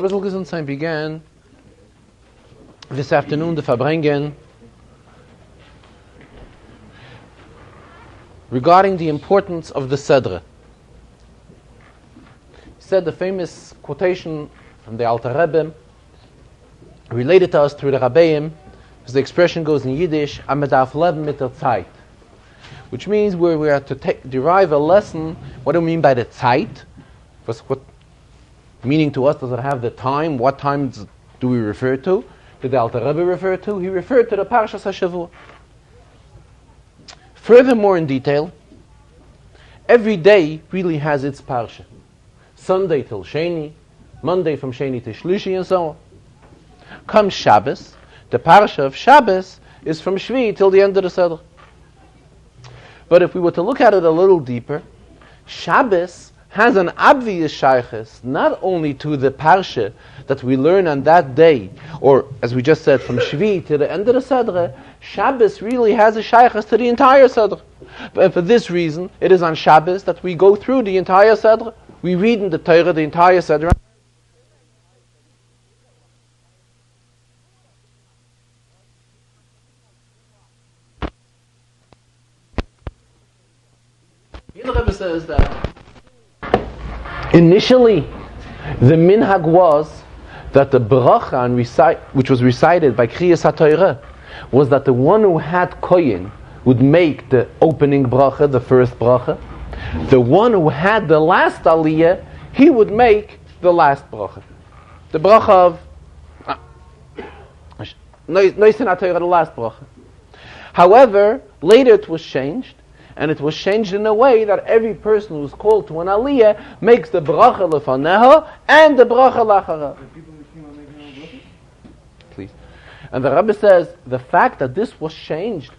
Shabbos Gesundheit began this afternoon, the Farbrengen, regarding the importance of the Sedre. He said the famous quotation from the Alter Rebbe, related to us through the Rabbeim, as the expression goes in Yiddish, "Amedaf leben mit der Zeit," which means we are to derive a lesson. What do we mean by the Zeit? What meaning to us does it have the time? What times do we refer to? Did the Alter Rebbe refer to? He referred to the Parshas HaShavua. Furthermore, in detail, every day really has its Parsha. Sunday till Sheni, Monday from Sheni to Shlishi, and so on. Comes Shabbos, the Parsha of Shabbos is from Shvi till the end of the Seder. But if we were to look at it a little deeper, Shabbos has an obvious shaykhis, not only to the Parsha that we learn on that day, or as we just said, from Shvi to the end of the Seder. Shabbos really has a shaykhis to the entire Seder. And for this reason, it is on Shabbos that we go through the entire Seder. We read in the Torah the entire Seder. The Rebbe says that initially the minhag was that the bracha which was recited by Kriyas HaTorah was that the one who had koyin would make the opening bracha, the first bracha. The one who had the last aliyah, he would make the last bracha. The bracha of Noisin HaTorah, the last bracha. However, later it was changed, and it was changed in a way that every person who is called to an aliyah makes the bracha lefaneha and the bracha lachara. Please. And the Rebbe says the fact that this was changed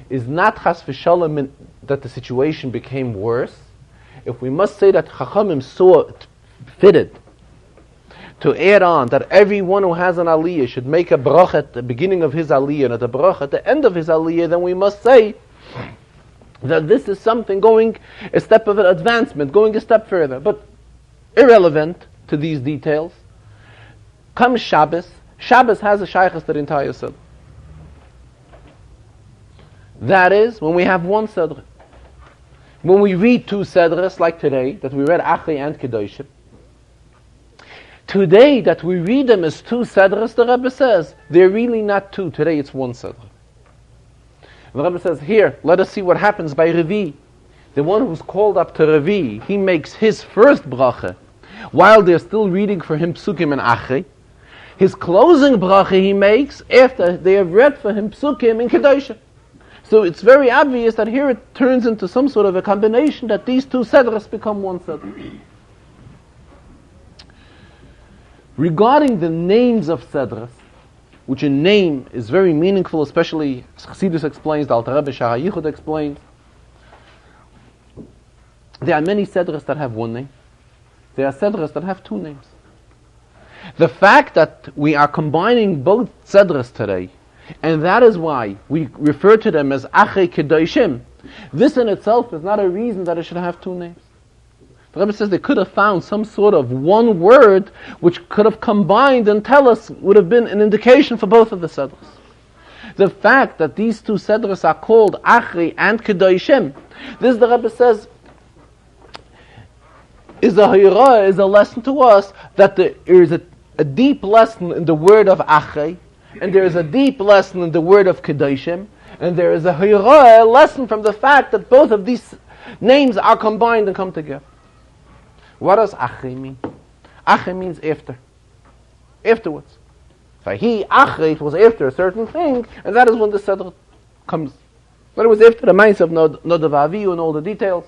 is not chas v'shalom that the situation became worse. If we must say that Chachamim saw it fitted to add on that everyone who has an aliyah should make a bracha at the beginning of his aliyah and at the bracha at the end of his aliyah, then we must say that this is something going a step of an advancement, going a step further. But irrelevant to these details, comes Shabbos. Shabbos has a shaykhus to the entire Seder. That is, when we have one Seder. When we read two Sedras, like today, that we read Acharei-Kedoshim, today that we read them as two Sedras, the Rebbe says, they're really not two. Today it's one Sedra. The Rebbe says, here, let us see what happens by Revi. The one who's called up to Revi, he makes his first bracha, while they're still reading for him Psukim and Achrei. His closing bracha he makes after they have read for him Psukim and Kedoshim. So it's very obvious that here it turns into some sort of a combination that these two Sedras become one Sedra. Regarding the names of Sedras, which a name is very meaningful, especially as Chassidus explains, the Alter Rebbe Shara Yichud explains. There are many Sedras that have one name. There are Sedras that have two names. The fact that we are combining both Sedras today, and that is why we refer to them as Acharei-Kedoshim, this in itself is not a reason that it should have two names. The Rebbe says they could have found some sort of one word which could have combined and tell us, would have been an indication for both of the Sedras. The fact that these two Sedras are called Achrei and Kedoshim, this the Rebbe says is a lesson to us that there is a deep lesson in the word of Achrei, and there is a deep lesson in the word of Kedoshim, and there is a lesson from the fact that both of these names are combined and come together. What does Achrei mean? Achrei means after. Afterwards. Achrei, it was after a certain thing, and that is when the Seder comes. But it was after the Ma'aseh of Nodav Avihu and all the details.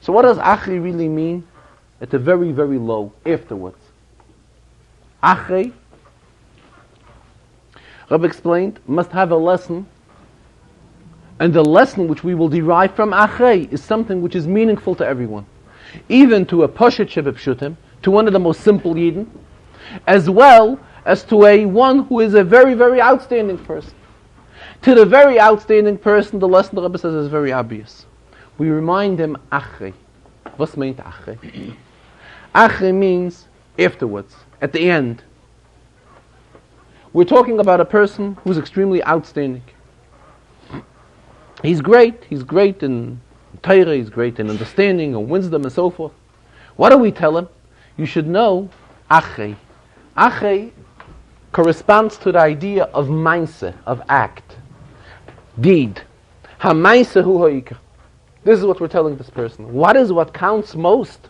So what does Achrei really mean? At the very, very low, afterwards. Achrei, Rabbi explained, must have a lesson, and the lesson which we will derive from Achrei is something which is meaningful to everyone. Even to a Poshet Shebepshutim, to one of the most simple Yidden, as well as to a one who is a very, very outstanding person. To the very outstanding person, the lesson the Rebbe says is very obvious. We remind him Achrei. What's meant Achrei? Achrei means afterwards, at the end, we're talking about a person who's extremely outstanding. He's great in Torah, he's great in understanding and wisdom and so forth. What do we tell him? You should know, Acharei. Acharei corresponds to the idea of Mainse, of act, deed. Ha-Mainse hu ha'ikar. This is what we're telling this person. What is what counts most?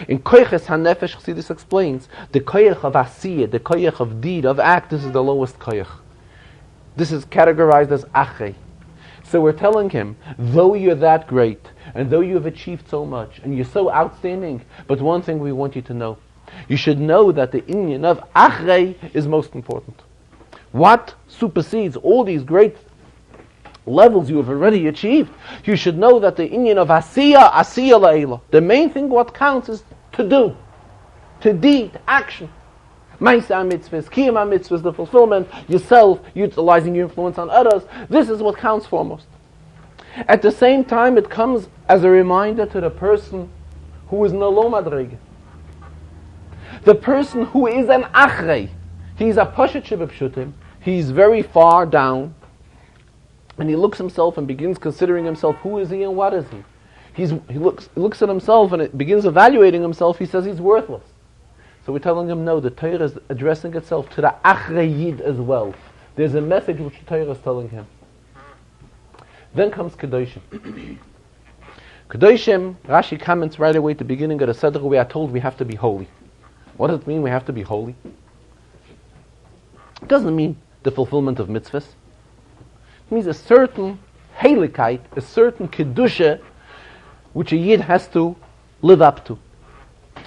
In Koyches HaNefesh, Chassidus explains, the koyach of asiyah, the koyach of deed, of act, this is the lowest koyach. This is categorized as Acharei. So we're telling him, though you're that great, and though you have achieved so much, and you're so outstanding, but one thing we want you to know. You should know that the inyan of Acharei is most important. What supersedes all these great levels you have already achieved? You should know that the inyan of asiyah la'ila. The main thing what counts is to do. To deed, action. Ma'aseh mitzvahs, kiyum mitzvahs, the fulfillment, yourself, utilizing your influence on others. This is what counts foremost. At the same time, it comes as a reminder to the person who is nalo madrege. The person who is an Acharei. He's a poshet shebepshutim. He's very far down. And he looks himself and begins considering himself, who is he and what is he? He looks at himself and it begins evaluating himself. He says he's worthless. So we're telling him, no, the Torah is addressing itself to the Acharei as well. There's a message which the Torah is telling him. Then comes Kedoshim. Kedoshim, Rashi comments right away at the beginning of the Chazarah, we are told we have to be holy. What does it mean we have to be holy? It doesn't mean the fulfillment of mitzvahs. It means a certain heiligkeit, a certain kedusha, which a yid has to live up to.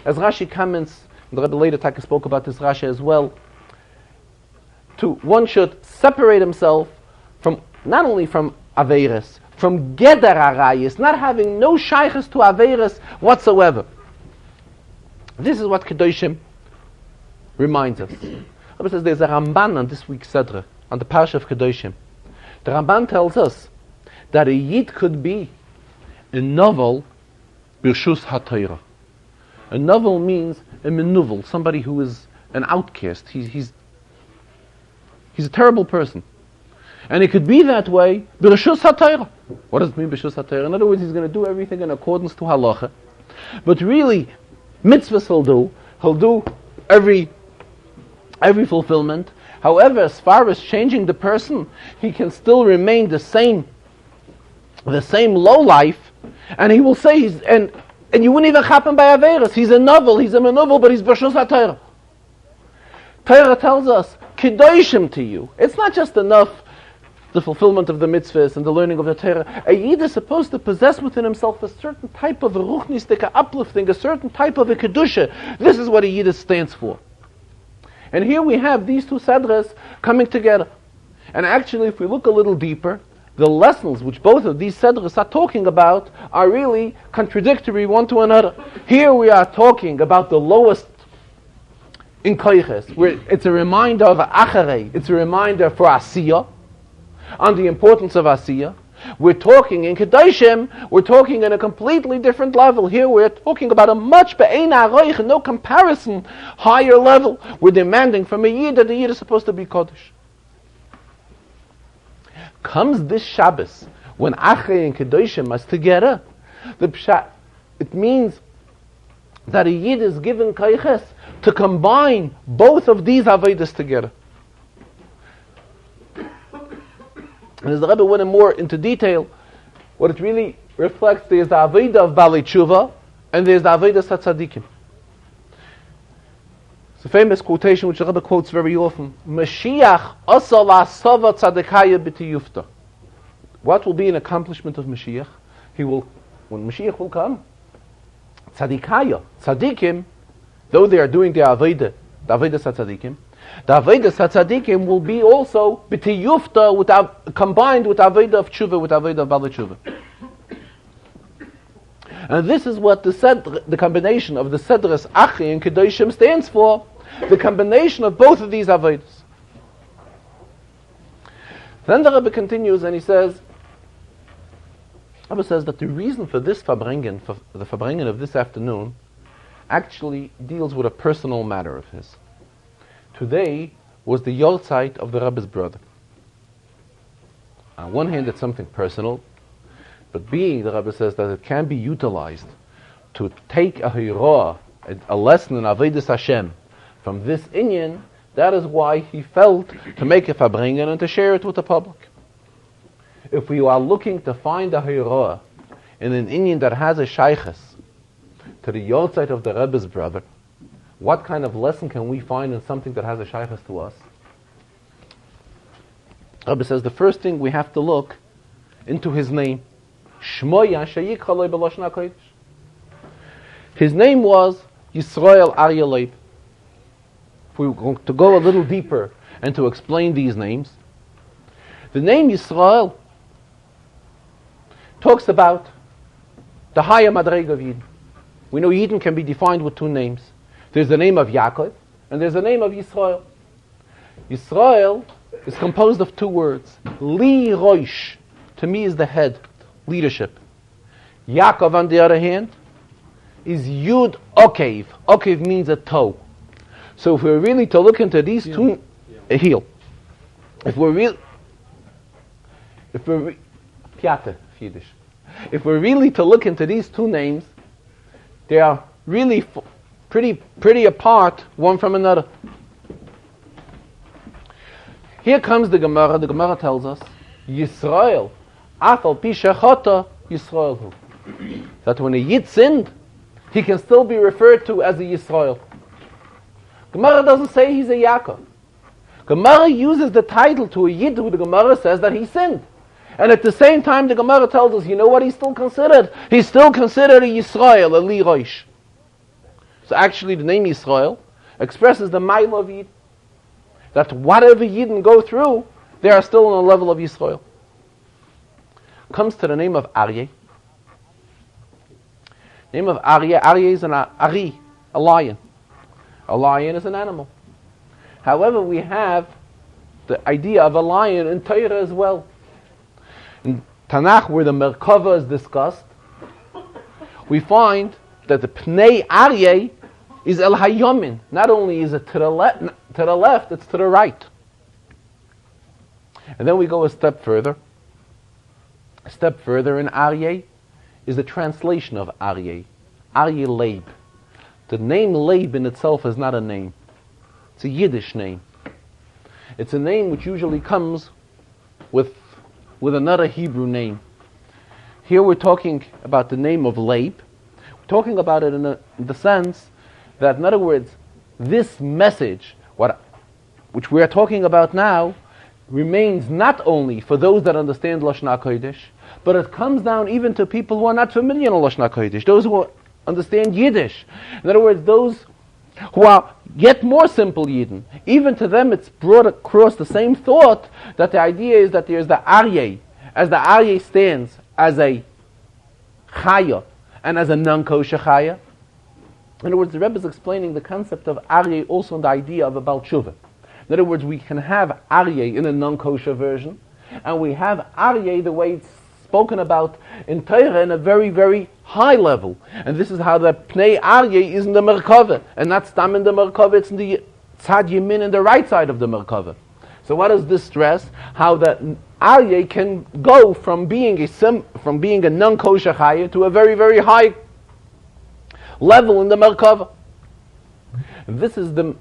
As Rashi comments, the Rebbe later Taka spoke about this Rashi as well, one should separate himself from, not only from Averis, from Geder Arayis, not having no shaykhs to Averis whatsoever. This is what Kedoshim reminds us. Rebbe says there's a Ramban on this week's Chazarah, on the Parsha of Kedoshim. The Ramban tells us that a Yid could be a novel Birshus HaTorah. A novel means a menuvel, somebody who is an outcast. He's a terrible person. And it could be that way, Birshus HaTorah. What does it mean, Birshus HaTorah? In other words, he's going to do everything in accordance to halacha. But really, mitzvahs he'll do every fulfillment. However, as far as changing the person, he can still remain the same low life, and he will say and you wouldn't even happen by Averis. He's a menuvel, but he's Birshus HaTorah. Torah tells us, Kedoshim to you. It's not just enough the fulfillment of the mitzvahs and the learning of the Torah. A Yid is supposed to possess within himself a certain type of a ruchnistic, a uplifting, a certain type of a kedusha. This is what a Yid stands for. And here we have these two sadras coming together. And actually, if we look a little deeper, the lessons which both of these sadras are talking about are really contradictory one to another. Here we are talking about the lowest in koyches, where it's a reminder of Acharei, it's a reminder for asiyah, on the importance of asiyah. We're talking in Kedoshim, we're talking in a completely different level. Here we're talking about a much no comparison higher level. We're demanding from a Yid that the Yid is supposed to be Kodesh. Comes this Shabbos, when Acharei and Kedoshim are together, it means that a Yid is given koyches to combine both of these avodas together. And as the Rebbe went more into detail, what it really reflects, there's the avodah of Balei Tshuva, and there's the avodah of tzaddikim. It's a famous quotation which the Rebbe quotes very often. Mashiach asa la'asava tzadikaya b'tiyufta. What will be an accomplishment of Mashiach? When Mashiach will come, tzaddikim, though they are doing the avodah tzaddikim, the avodah tzaddikim will be also b'tiyufta, combined with avodah of tshuva, with avodah of Balei Tshuva. And this is what the combination of the Sedras Acharei and Kedoshim stands for. The combination of both of these avodas. Then the Rebbe continues and he says, Rebbe says that the reason for this Farbrengen, for the Farbrengen of this afternoon, actually deals with a personal matter of his. Today was the Yortzeit of the Rebbe's brother. On one hand, it's something personal, but being, the Rebbe says, that it can be utilized to take a hirah, a lesson in Avodas Hashem, from this inyan, that is why he felt to make a Farbrengen and to share it with the public. If we are looking to find a hirah in an inyan that has a shaykhis to the Yortzeit of the Rebbe's brother, what kind of lesson can we find in something that has a shaykhis to us? Rebbe says the first thing we have to look into his name. Shmoya sheyikra lo b'lashon hakodesh. His name was Yisrael Aryeh Leib. If we were to go a little deeper and to explain these names, the name Yisrael talks about the higher madrega of Yidden. We know Yidden can be defined with two names. There's the name of Yaakov and there's the name of Yisrael. Yisrael is composed of two words. Li Roish, to me, is the head, leadership. Yaakov, on the other hand, is Yud Okev. Okev means a toe. So if we're really to look into these two, a heel. If we're really to look into these two names, they are really pretty apart one from another. Here comes the Gemara. The Gemara tells us, Yisrael, afal pi shechata Yisrael hu. That when a Yid sinned, he can still be referred to as a Yisrael. Gemara doesn't say he's a Yaakov. Gemara uses the title to a Yid who the Gemara says that he sinned. And at the same time, the Gemara tells us, you know what he's still considered? He's still considered a Yisrael, a Li Roish. So actually the name Yisrael expresses the Maila of Yid. That whatever Yidden go through, they are still on a level of Yisrael. Comes to the name of Aryeh. Name of Aryeh. Aryeh is an Ari, a lion. A lion is an animal. However, we have the idea of a lion in Torah as well. In Tanakh, where the Merkava is discussed, we find that the Pnei Aryeh is El Hayomin. Not only is it to the left, it's to the right. And then we go a step further. A step further in Aryeh is the translation of Aryeh. Aryeh Leib. The name Leib in itself is not a name. It's a Yiddish name. It's a name which usually comes with another Hebrew name. Here we're talking about the name of Leib. We're talking about it in the sense that, in other words, this message, which we are talking about now, remains not only for those that understand Lashon HaKodesh, but it comes down even to people who are not familiar with Lashon HaKodesh, those who understand Yiddish. In other words, those who are yet more simple Yidden. Even to them it's brought across the same thought, that the idea is that there's the Aryeh, as the Aryeh stands as a Chaya and as a non-kosher Chaya. In other words, the Rebbe is explaining the concept of Aryeh also in the idea of a Baal Tshuva. In other words, we can have Aryeh in a non-kosher version, and we have Aryeh the way it's spoken about in Torah in a very, very high level. And this is how the Pnei Aryeh is in the Merkava, and not Stam in the Merkava, it's in the Tzad Yemin in the right side of the Merkava. So what does this stress? How the Aryeh can go from being a non-kosher Chaya to a very, very high level in the Merkava. This is the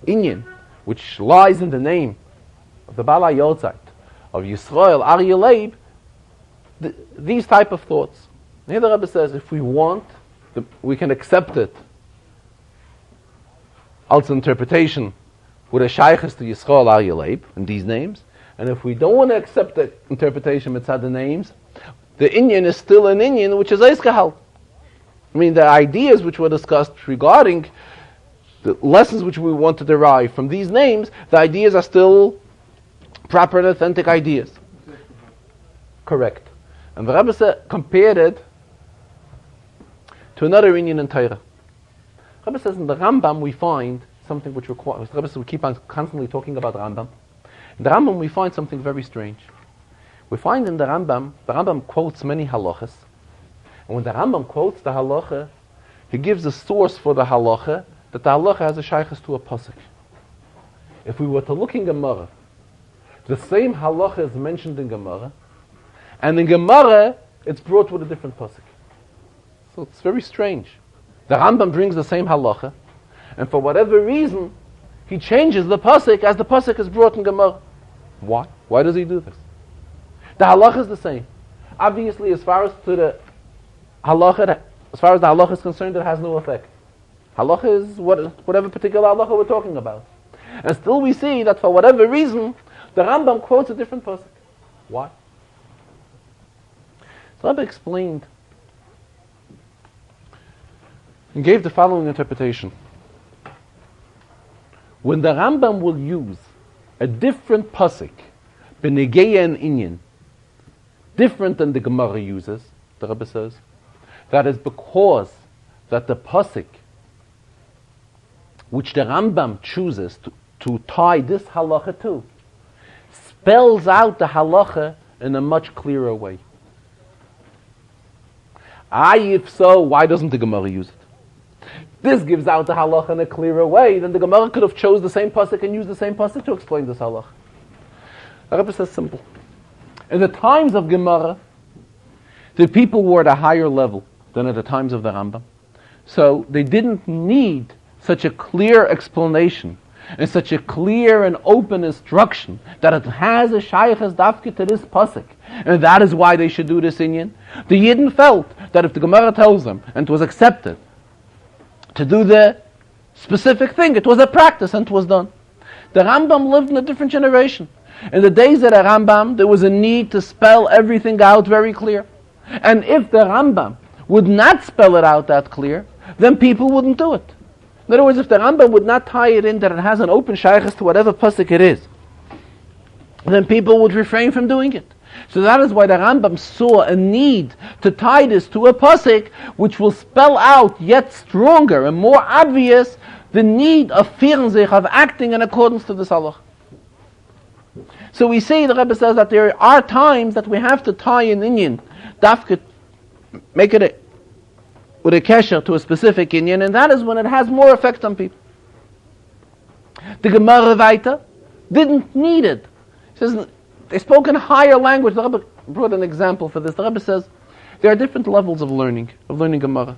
inyan which lies in the name of the Bala Yotzait, of Yisrael Aryeh Leib, these type of thoughts. Here the Rebbe says, if we want, we can accept it als interpretation with a shaykhis to Yisrael Aryeh Leib in these names, and if we don't want to accept the interpretation mitzad the names, the inyan is still an inyan which is eiskahal. I mean, the ideas which were discussed regarding the lessons which we want to derive from these names, the ideas are still proper and authentic ideas. Correct. And the Rebbe compared it to another inyan in Torah. The Rebbe says in the Rambam we find something which requires, the Rebbe says we keep on constantly talking about Rambam. In the Rambam we find something very strange. We find in the Rambam quotes many halachas. And when the Rambam quotes the halacha, he gives a source for the halacha, that the halacha has a shaykhus to a pasuk. If we were to look in Gemara, the same halacha is mentioned in Gemara, and in Gemara, it's brought with a different pasuk. So it's very strange. The Rambam brings the same halacha, and for whatever reason, he changes the pasuk as the pasuk is brought in Gemara. Why? Why does he do this? The halacha is the same. Obviously, as far as the halacha is concerned, it has no effect. Halacha is whatever particular halacha we're talking about. And still we see that for whatever reason, the Rambam quotes a different pasuk. Why? So Rabbi explained and gave the following interpretation. When the Rambam will use a different pasuk, b'negeya and inyan, different than the Gemara uses, the Rebbe says, that is because that the pasuk which the Rambam chooses to tie this halacha to spells out the halacha in a much clearer way. If so, why doesn't the Gemara use it? This gives out the halacha in a clearer way, then the Gemara could have chose the same pasuk and used the same pasuk to explain this halacha. The Rebbe says simple. In the times of Gemara, the people were at a higher level than at the times of the Rambam. So they didn't need such a clear explanation and such a clear and open instruction that it has a shaykhus dafke to this pasuk, and that is why they should do this inyan. The Yidden felt that if the Gemara tells them, and it was accepted, to do the specific thing, it was a practice and it was done. The Rambam lived in a different generation. In the days of the Rambam, there was a need to spell everything out very clear. And if the Rambam would not spell it out that clear, then people wouldn't do it. In other words, if the Rambam would not tie it in that it has an open shaykhus to whatever pasuk it is, then people would refrain from doing it. So that is why the Rambam saw a need to tie this to a pasuk which will spell out yet stronger and more obvious the need of firnzich, of acting in accordance to this halach. So we see, the Rebbe says that there are times that we have to tie an inyan, dafke, make it with a kesher to a specific inyan, and that is when it has more effect on people. The Gemara Vaita didn't need it. He says, they spoke in higher language. The Rebbe brought an example for this. The Rebbe says, there are different levels of learning Gemara.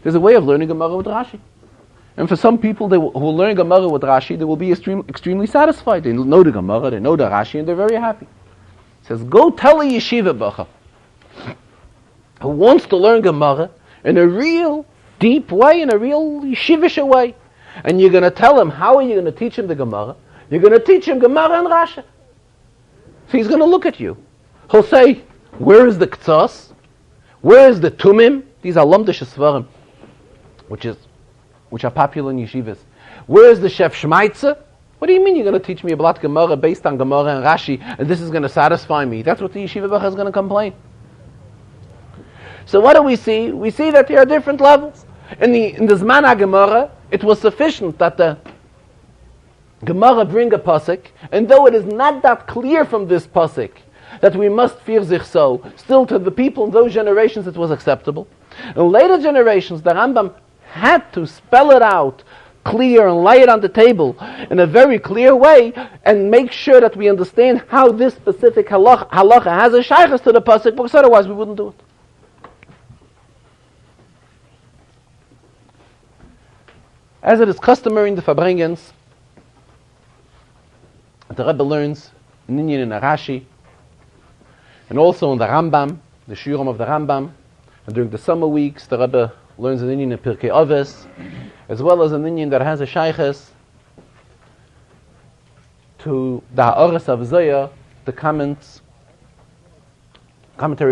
There's a way of learning Gemara with Rashi. And for some people who will learn Gemara with Rashi, they will be extremely satisfied. They know the Gemara, they know the Rashi, and they're very happy. He says, go tell a yeshiva bacha who wants to learn Gemara in a real deep way, in a real yeshivish way. And you're going to tell him, how are you going to teach him the Gemara? You're going to teach him Gemara and Rashi. So he's going to look at you. He'll say, where is the ktsas? Where is the tumim? These are lamdish svarim, which are popular in yeshivas. Where is the Shef Shmaitze? What do you mean you're going to teach me about Gemara based on Gemara and Rashi, and this is going to satisfy me? That's what the yeshiva bacha is going to complain. So what do we see? We see that there are different levels. In the Zman HaGemara, it was sufficient that the Gemara bring a pasuk, and though it is not that clear from this pasuk that we must fear sich so, still to the people in those generations it was acceptable. In later generations, the Rambam had to spell it out clear and lay it on the table in a very clear way and make sure that we understand how this specific halacha has a shaykhus to the pasuk, because otherwise we wouldn't do it. As it is customary in the Farbrengens, the Rebbe learns in Inyan and Rashi, and also in the Rambam, the Shiurim of the Rambam, and during the summer weeks, the Rebbe learns an Inyan in Pirkei Avos, as well as an Inyan that has a shaykhus to the Ha'aras of Zoya, the commentary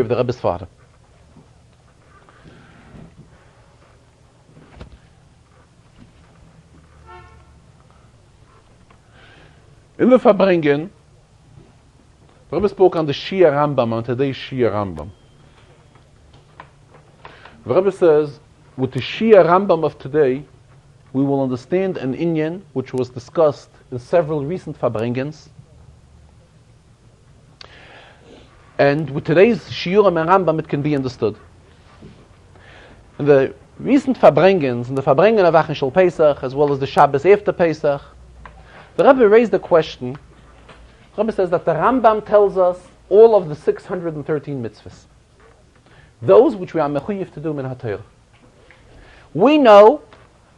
of the Rebbe's father. In the Farbrengen, the Rebbe spoke on the Shia Rambam, on today's Shia Rambam. The Rebbe says, with the Shia Rambam of today, we will understand an inyan which was discussed in several recent Farbrengens. And with today's Shiurim and Rambam, it can be understood. And the recent Farbrengens, and the Farbrengen of Achashel Pesach, as well as the Shabbos after Pesach, the Rebbe raised the question. The Rebbe says that the Rambam tells us all of the 613 mitzvahs, those which we are mechuyev to do min haTorah. We know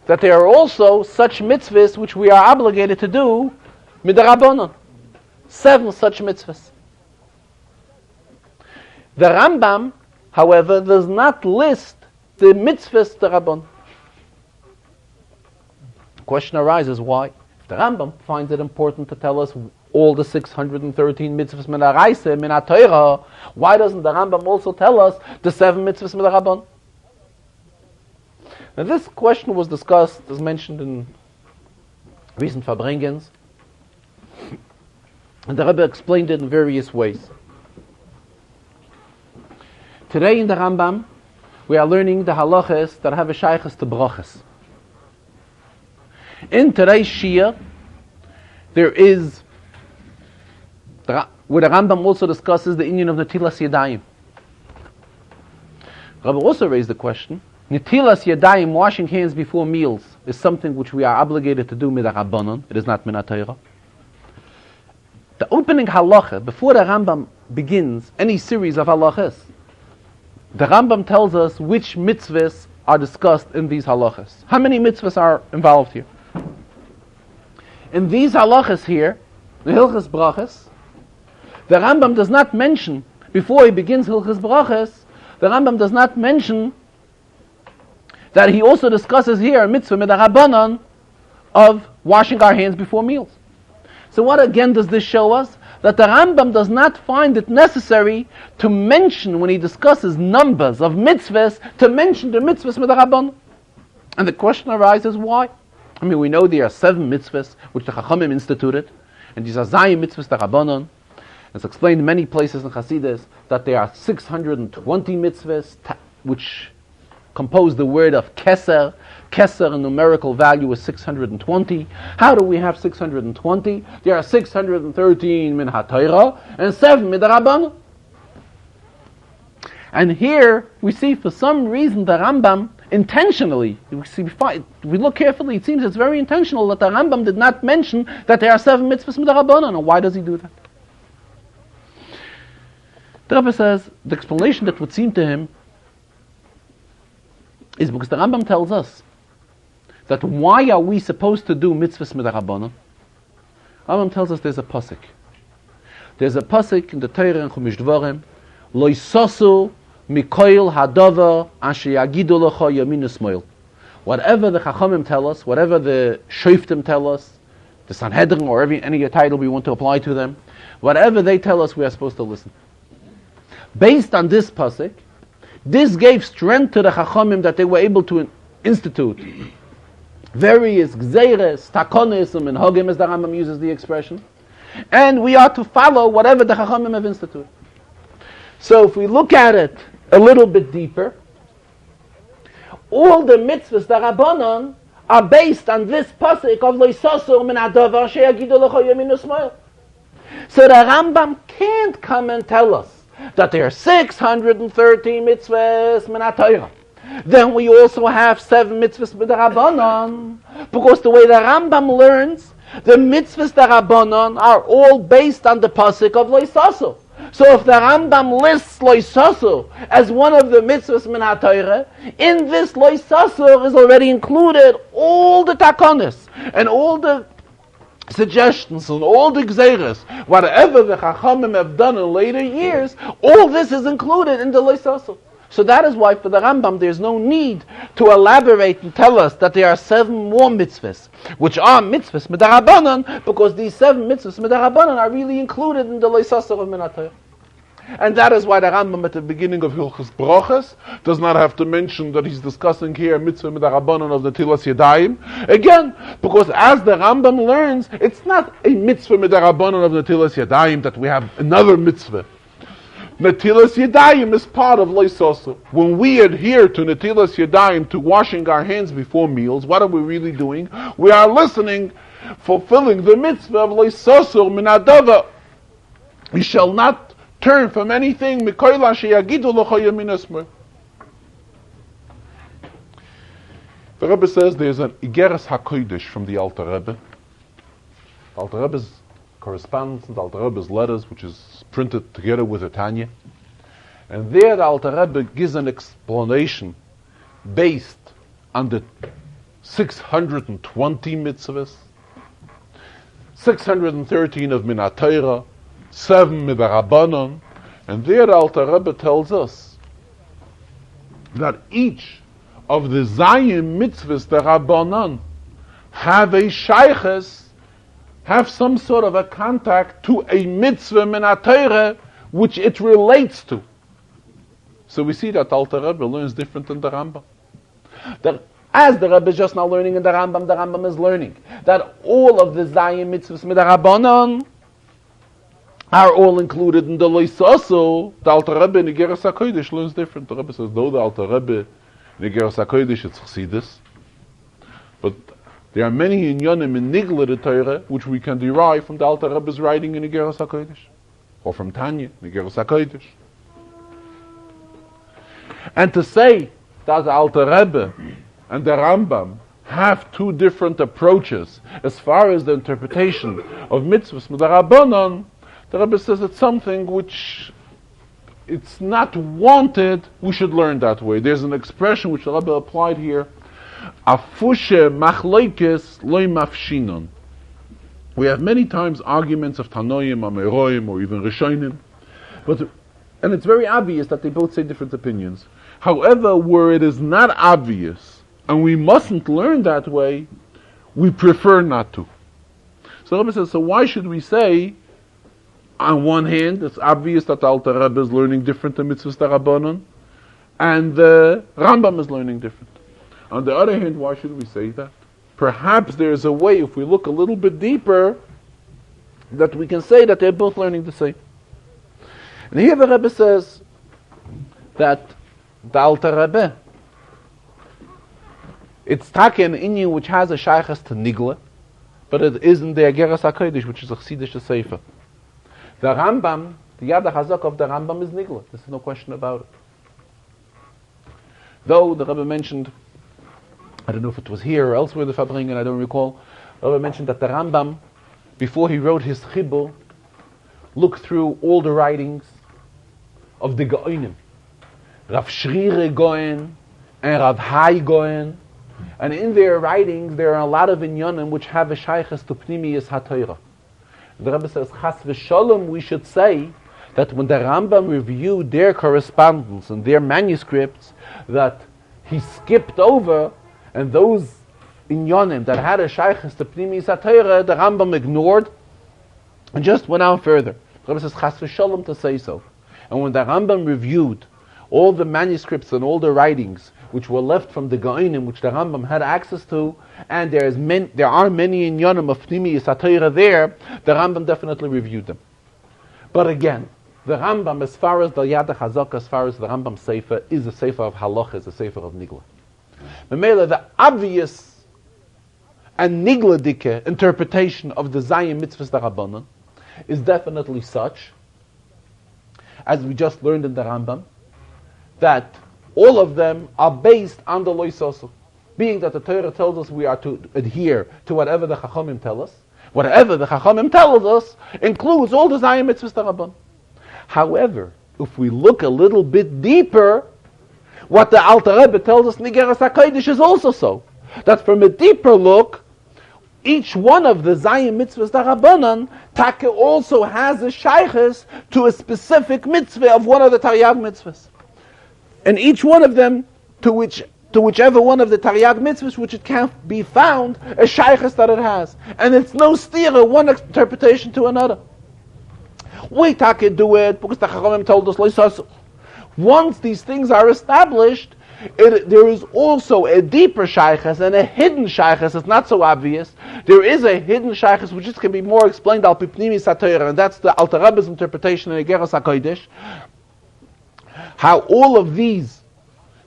that there are also such mitzvahs which we are obligated to do midrabanan. 7 such mitzvahs. The Rambam, however, does not list the mitzvahs derabbanan. The question arises, why? If the Rambam finds it important to tell us all the 613 mitzvahs min haraisa, min haTorah, why doesn't the Rambam also tell us the 7 mitzvahs midrabanan? Now this question was discussed, as mentioned in recent Farbrengens, and the Rebbe explained it in various ways. Today in the Rambam, we are learning the halachas that have a shaychus to brachas. In today's Shia, there is, where the Rambam also discusses the inyan of Netilas Yadayim. Rebbe also raised the question, Netilas Yadayim, washing hands before meals, is something which we are obligated to do midrabanan. It is not min haTorah. The opening halacha, before the Rambam begins any series of halachas, the Rambam tells us which mitzvahs are discussed in these halachas. How many mitzvahs are involved here? In these halachas here, the Hilchas Brachas, the Rambam does not mention, before he begins Hilchas Brachas, the Rambam does not mention that he also discusses here a mitzvah midrabanan of washing our hands before meals. So what again does this show us? That the Rambam does not find it necessary to mention, when he discusses numbers of mitzvahs, to mention the mitzvahs midrabanan. And the question arises, why? I mean, we know there are 7 mitzvahs which the Chachamim instituted, and these are Zayim mitzvahs derabanan. It's explained in many places in Chassidus that there are 620 mitzvahs which compose the word of keser. Keser in numerical value is 620. How do we have 620? There are 613 min haTorah and 7 midrabanan. And here we see, for some reason, the Rambam intentionally, we look carefully, it seems it's very intentional that the Rambam did not mention that there are 7 mitzvahs midrabanan. And why does he do that? The Rebbe says the explanation that would seem to him is because the Rambam tells us that why are we supposed to do mitzvahs midrabanan? Rambam tells us there's a pasuk. There's a pasuk in the Torah in Chumash Dvarim, Lo yisosu mikoil hadavar asher yagidu lecha yamin u'smoil. Whatever the Chachamim tell us, whatever the Shoftim tell us, the Sanhedrin or any title we want to apply to them, whatever they tell us, we are supposed to listen. Based on this pasuk, this gave strength to the Chachamim that they were able to institute various gzeires, takonis, and hogim, as the Rambam uses the expression, and we are to follow whatever the Chachamim have instituted. So if we look at it a little bit deeper, all the mitzvahs derabanan are based on this pasuk of loisosur min hadavar sheyagidu lecha yamin u'smoil. So the Rambam can't come and tell us that there are 613 mitzvahs min haTorah. Then we also have 7 mitzvahs midrabanan, because the way the Rambam learns, the mitzvahs derabanan are all based on the pasuk of loisasu. So if the Rambam lists loisasu as one of the mitzvahs min haTorah, in this loisasu is already included all the takonis and all the suggestions and all the gzeiras, whatever the Chachamim have done in later years, all this is included in the loisasu. So that is why for the Rambam there's no need to elaborate and tell us that there are 7 more mitzvahs, which are mitzvahs midarabanan, because these 7 mitzvahs midarabanan are really included in the loisasu of min haTorah. And that is why the Rambam at the beginning of Hilchos Brachas does not have to mention that he's discussing here mitzvah midarabanan of the Netilas Yadayim. Again, because as the Rambam learns, it's not a mitzvah midarabanan of Netilas Yadayim that we have another mitzvah. Netilas Yadayim is part of Loisosu. When we adhere to Netilas Yadayim, to washing our hands before meals, what are we really doing? We are listening, fulfilling the mitzvah of Loisosu min hadava. We shall not turn from anything. The Rebbe says there's an Igeres HaKodesh from the Alter Rebbe. Alter Rebbe's correspondence and Alter Rebbe's letters, which is printed together with the Tanya. And there the Alter Rebbe gives an explanation based on the 620 mitzvahs, 613 of Min HaTorah, 7 Midarabbanon, and there the Alter Rebbe tells us that each of the Zayim mitzvahs, the Rabbanon, have a shayches, have some sort of a contact to a mitzvah Min HaTorah which it relates to. So we see that Alter Rebbe learns different than the Rambam. That as the Rebbe is just now learning in the Rambam is learning that all of the Zayim mitzvahs Midarabbanon are all included in the Loisaso. The Alter Rebbe in Igeres HaKodesh learns different. The Rebbe says, though the Alter Rebbe in Igeres HaKodesh it's Chassidus, but there are many inyonim in Nigla the Torah which we can derive from the Alter Rebbe's writing in Igeres HaKodesh, or from Tanya in Igeres HaKodesh. And to say that the Alter Rebbe and the Rambam have two different approaches as far as the interpretation of mitzvahs Midarabbanon, the Rebbe says it's something which it's not wanted, we should learn that way. There's an expression which the Rebbe applied here, Afushe machloikes loy mafshinon. We have many times arguments of Tanoim, Ameroim, or even Rishonim, and it's very obvious that they both say different opinions. However, where it is not obvious, and we mustn't learn that way, we prefer not to. So the Rebbe says, so why should we say, on one hand, it's obvious that the Alter Rebbe is learning different than Mitzvahs D'Rabbanan, and the Rambam is learning different. On the other hand, why should we say that? Perhaps there's a way, if we look a little bit deeper, that we can say that they're both learning the same. And here the Rebbe says that the Alter Rebbe, it's taken in you which has a shaykhas to Nigla, but it isn't the Igeres HaKodesh, which is a Chassidish Sefer. The Rambam, the Yad HaChazak of the Rambam is Nigla. There's no question about it. Though the Rebbe mentioned, I don't know if it was here or elsewhere in the Farbrengen, I don't recall, the Rebbe mentioned that the Rambam, before he wrote his Chibur, looked through all the writings of the Gaonim, Rav Shrire Goen and Rav Hai Goen, and in their writings there are a lot of inyanim which have a shaykhas to Pnimiyas HaTorah. The Rebbe says, Chas v'sholom, we should say that when the Rambam reviewed their correspondence and their manuscripts, that he skipped over, and those inyanim that had a shaykhas to Pnimiyas HaTorah, the Rambam ignored and just went on further. The Rebbe says, Chas v'sholom, to say so. And when the Rambam reviewed all the manuscripts and all the writings which were left from the Gaonim, which the Rambam had access to, and there are many inyanim of Pnimiyas HaTorah there, the Rambam definitely reviewed them. But again, the Rambam, as far as the Yad HaChazak, as far as the Rambam Sefer, is a Sefer of Halach, is a Sefer of Nigla. The obvious and Nigla-dike interpretation of the Zayim Mitzvahs D'Rabbanan is definitely such, as we just learned in the Rambam, that all of them are based on the Loisasu. Being that the Torah tells us we are to adhere to whatever the Chachamim tell us, whatever the Chachamim tells us includes all the Zayim Mitzvahs D'Rabbanan. However, if we look a little bit deeper, what the Alter Rebbe tells us in Igeres HaKodesh is also so. That from a deeper look, each one of the Zayim Mitzvahs D'Rabbanan, Taka also has a shaykhis to a specific mitzvah of one of the Taryag mitzvahs. And each one of them, to whichever one of the Taryag mitzvahs which it can be found, a shaykhis that it has. And it's no stira, one interpretation to another. We Taka do it because the Chachamim told us Loisasu. Once these things are established, there is also a deeper shaykhas and a hidden shaykhas. It's not so obvious. There is a hidden shaykhas which can be more explained al pipnimi satayra, and that's the Alter Rebbe's interpretation in Igeres HaKodesh. How all of these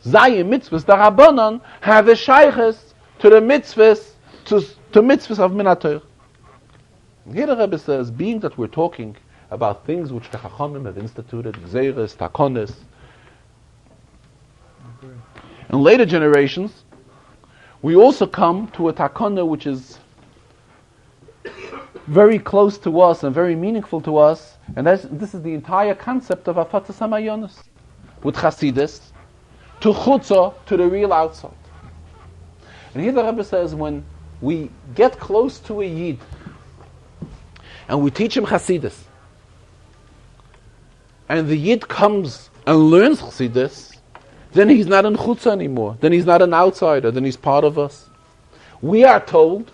Zayim mitzvahs, the Rabbanon, have a shaykhas to the mitzvahs, to mitzvahs of Min HaTorah. Here the Rebbe says, being that we're talking about things which the Chachamim have instituted, Gzeres, Takonis, in later generations, we also come to a takana which is very close to us and very meaningful to us, and this is the entire concept of Afatas HaMayonos, with Chasidus, to Chutzah, to the real outside. And here the Rebbe says, when we get close to a Yid, and we teach him Chasidus, and the Yid comes and learns Chasidus, then he's not in Chutzah anymore, then he's not an outsider, then he's part of us. We are told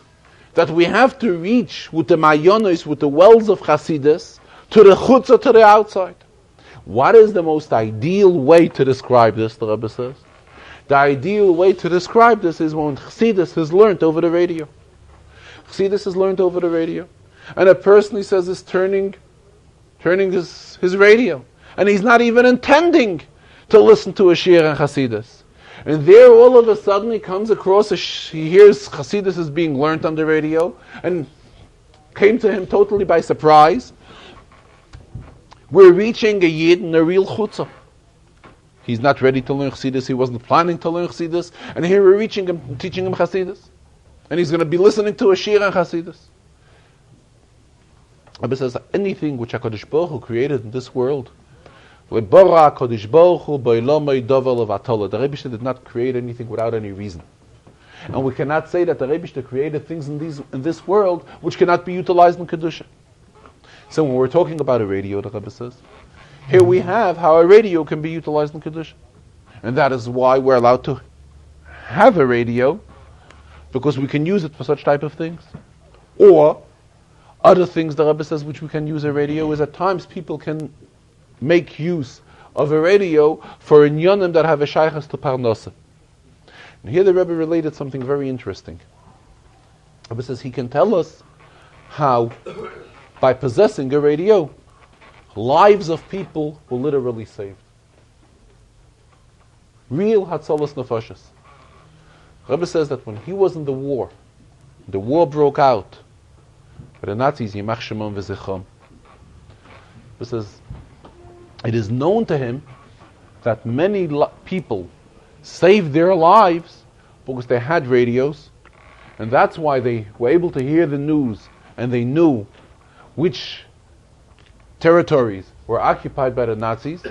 that we have to reach with the Mayonos, with the wells of Chasidus, to the Chutzah, to the outside. What is the most ideal way to describe this, the Rebbe says? The ideal way to describe this is when Chassidus is learned over the radio. Chassidus is learned over the radio. And a person, he says, is turning his radio. And he's not even intending to listen to a shir and Chassidus. And there all of a sudden he comes across, he hears Chassidus is being learned on the radio, and came to him totally by surprise. We're reaching a Yid in a real chutzah. He's not ready to learn Chassidus, he wasn't planning to learn Chassidus, and here we're reaching him, teaching him Chassidus. And he's going to be listening to a shir and Chassidus. Rebbe says, anything which HaKadosh Baruch Hu created in this world, the Rebbe did not create anything without any reason. And we cannot say that the Rebbe created things in this world which cannot be utilized in Kedusha. So when we're talking about a radio, the Rebbe says, here we have how a radio can be utilized in Kedusha. And that is why we're allowed to have a radio, because we can use it for such type of things. Or other things, the Rebbe says, which we can use a radio, is at times people can make use of a radio for inyanim that have a shaychus to parnasa. And here the Rebbe related something very interesting. The Rebbe says he can tell us how, by possessing a radio, lives of people were literally saved. Real hatzalas nefashos. Rebbe says that when he was in the war broke out by the Nazis, Yimach Shemam v'Zichram. Rebbe says it is known to him that many people saved their lives because they had radios, and that's why they were able to hear the news, and they knew which territories were occupied by the Nazis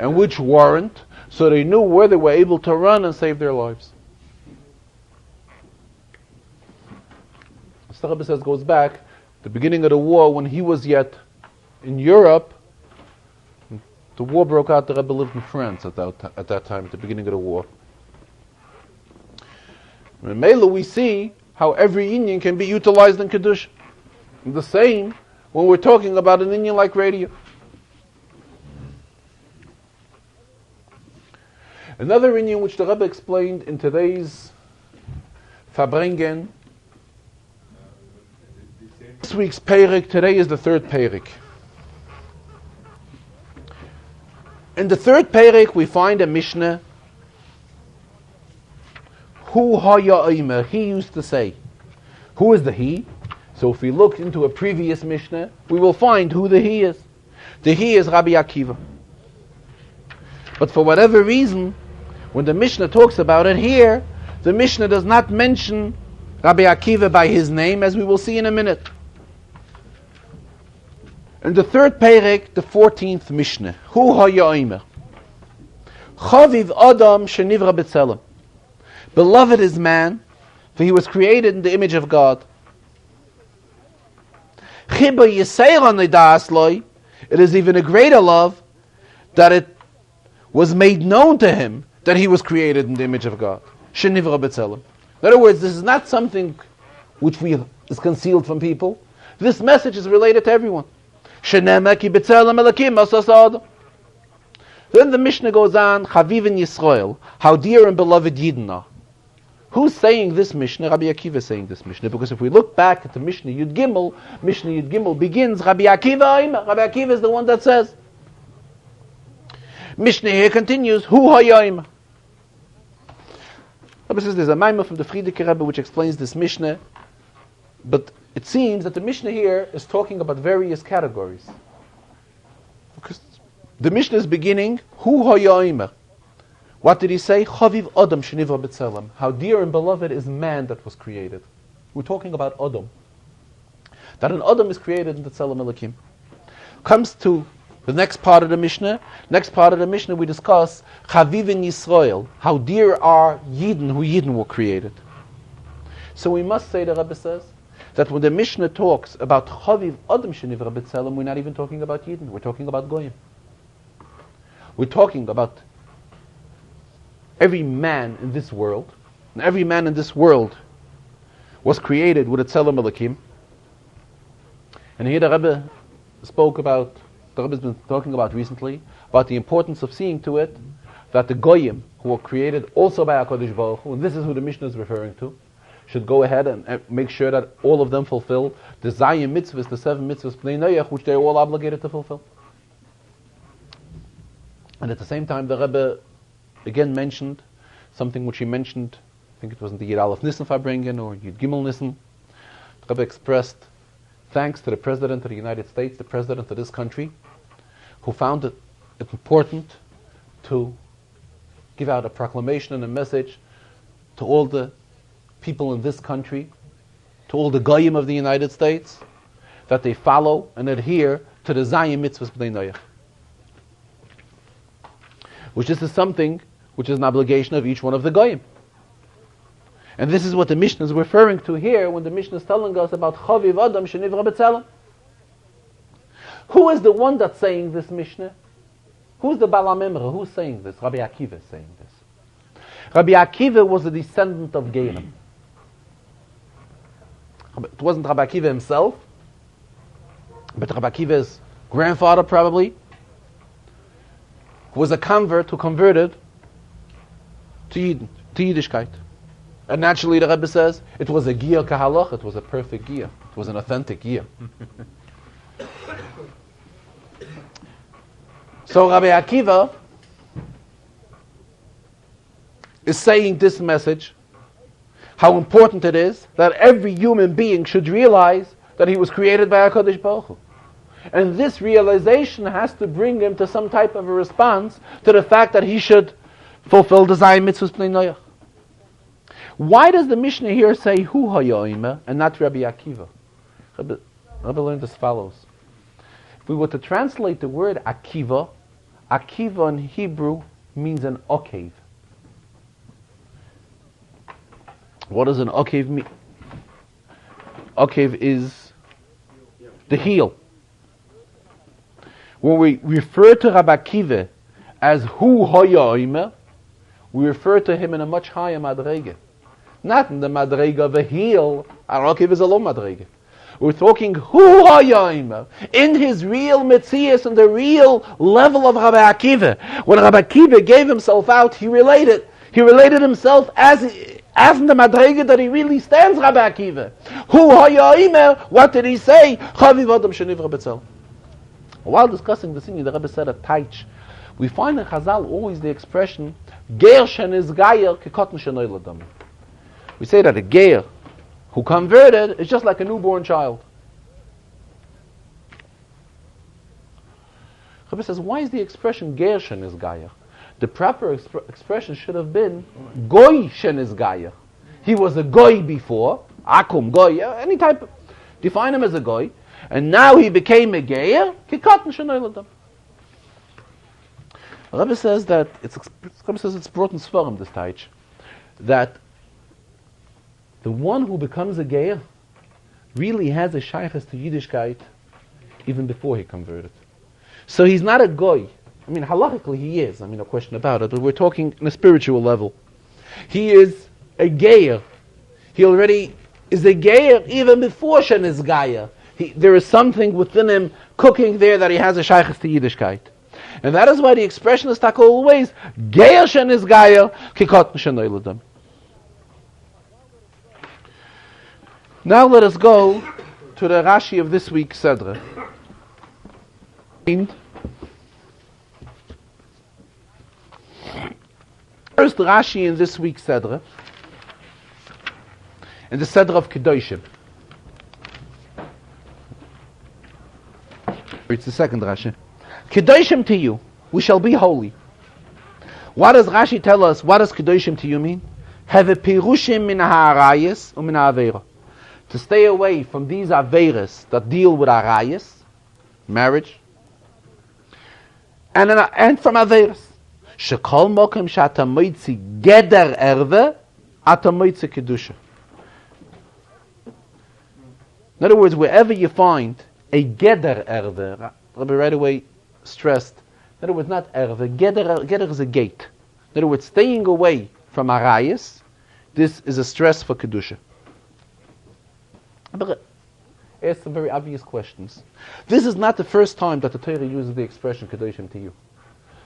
and which weren't, so they knew where they were able to run and save their lives. The Rebbe says goes back the beginning of the war, when he was yet in Europe. The war broke out. The Rebbe lived in France at that time, at the beginning of the war. In Mela we see how every inyan can be utilized in Kedusha. The same when we're talking about an inyan like radio. Another inyan which the Rebbe explained in today's Farbrengen, this week's Peirik, today is the third Peirik. In the third Peirik we find a Mishnah, Hu haya omer, he used to say. Who is the he? So if we look into a previous Mishnah, we will find who the he is. The he is Rabbi Akiva. But for whatever reason, when the Mishnah talks about it here, the Mishnah does not mention Rabbi Akiva by his name, as we will see in a minute. In the third Perek, the 14th Mishnah, Hu haya omer, Chaviv Adam shenivra b'tzelem. Beloved is man, for he was created in the image of God. Chiba Yisera Nidas Loi, it is even a greater love that it was made known to him that he was created in the image of God. Shenivra b'tzelem. In other words, this is not something which is concealed from people. This message is related to everyone. Shenema ki b'tzelem elakim asas adam. Then the Mishnah goes on, Chaviv in Yisrael, how dear and beloved Yidden are. Who's saying this Mishnah? Rabbi Akiva is saying this Mishnah, because if we look back at the Mishnah Yud Gimel begins, Rabbi Akiva, Rabbi Akiva is the one that says. Mishnah here continues, Hu ha'yayim. Rabbi says there's a Maimah from the Frierdiker Rebbe which explains this Mishnah, but it seems that the Mishnah here is talking about various categories. Because the Mishnah is beginning, Hu ha'yayim. What did he say? Chaviv Adam shenivra b'tzelem. How dear and beloved is man that was created. We're talking about Adam. That an Adam is created in the Tzelem Elokim. Comes to the next part of the Mishnah. Next part of the Mishnah we discuss Chaviv in Yisrael. How dear are Yidden, who Yidden were created. So we must say, the Rebbe says, that when the Mishnah talks about Chaviv Adam shenivra b'tzelem, we're not even talking about Yidden. We're talking about Goyim. We're talking about every man in this world. And every man in this world was created with a Tzelem Elokim. And here the Rebbe spoke about, the Rebbe's been talking about recently, about the importance of seeing to it that the Goyim, who were created also by HaKadosh Baruch Hu, and this is who the Mishnah is referring to, should go ahead and make sure that all of them fulfill the Zayim mitzvahs, the 7 mitzvahs, Bnei Noach, which they're all obligated to fulfill. And at the same time, the Rebbe again mentioned something which he mentioned, I think it was in the Yid Aleph Nissen Farbrengen or Yid Gimel Nissen. The Rebbe expressed thanks to the President of the United States, the President of this country, who found it important to give out a proclamation and a message to all the people in this country, to all the Goyim of the United States, that they follow and adhere to the Zayim mitzvahs Bnei Noach. Which this is something which is an obligation of each one of the Goyim. And this is what the Mishnah is referring to here when the Mishnah is telling us about Chaviv Adam shenivra b'tzelem. Who is the one that's saying this Mishnah? Who's the Baal HaMemra? Who's saying this? Rabbi Akiva is saying this. Rabbi Akiva was a descendant of Gerim. It wasn't Rabbi Akiva himself, but Rabbi Akiva's grandfather probably, who was a convert who converted to Yiddishkeit. And naturally the Rebbe says, it was a Giyah Kahalach, it was a perfect Giyah. It was an authentic Giyah. So Rabbi Akiva is saying this message, how important it is that every human being should realize that he was created by HaKadosh Baruch Hu. And this realization has to bring him to some type of a response to the fact that he should fulfill the Zayim mitzvahs Bnei Noach. Why does the Mishnah here say Hu Hayoima and not Rabbi Akiva? Rabbi learned as follows. If we were to translate the word Akiva, Akiva in Hebrew means an okev. What does an okev mean? Okev is the heel. When we refer to Rabbi Akiva as Hu Hayoima, we refer to him in a much higher madrega. Not in the madrega of a heel. Akiva is a low madrega. We're talking Hu Hayoima, in his real metzias and the real level of Rabbi Akiva. When Rabbi Akiva gave himself out, he related himself as in the madrega that he really stands, Rabbi Akiva. Hu Hayoima, what did he say? Chaviv Adam shenivra b'tzelem. While discussing the thing, the Rebbe said a taich. We find in Chazal always the expression Ger shen is gayer kekotten shenoi ladam. We say that a ger who converted is just like a newborn child. Rebbe says, why is the expression Ger shen is gayer? The proper expression should have been Goy shen is gayer. He was a goy before, akum goy, any type of, define him as a goy, and now he became a geyer. Kekotten shenoi ladam. Rebbe says that it's brought in Svarim this taich, that the one who becomes a geyer really has a shaykhs to Yiddishkeit even before he converted. So he's not a goy. I mean, halachically he is. I mean, no question about it. But we're talking on a spiritual level. He is a geyer. He already is a geyer even before Shen is gayer. There is something within him cooking there that he has a shaykhs to Yiddishkeit. And that is why the expression is tak always geyer Shen is gayer kekotten shenoi ladam. Now let us go to the Rashi of this week's Sedra. First Rashi in this week's Sedra, in the Sedra of Kedoshim. It's the second Rashi. Kedoshim to you, we shall be holy. What does Rashi tell us? What does Kedoshim to you mean? Have a pirushim min ha'arayis or min ha'aveira. To stay away from these aveiras that deal with arayis, marriage, and from aveiras. Shekol mokem shata moitzi geder erve ata moitzi kedusha. In other words, wherever you find a geder erve, Rabbi right away stressed. In other words, not erve. Geder is a gate. In other words, staying away from arayis. This is a stress for kedusha. But ask some very obvious questions. This is not the first time that the Torah uses the expression Kedoshim to you.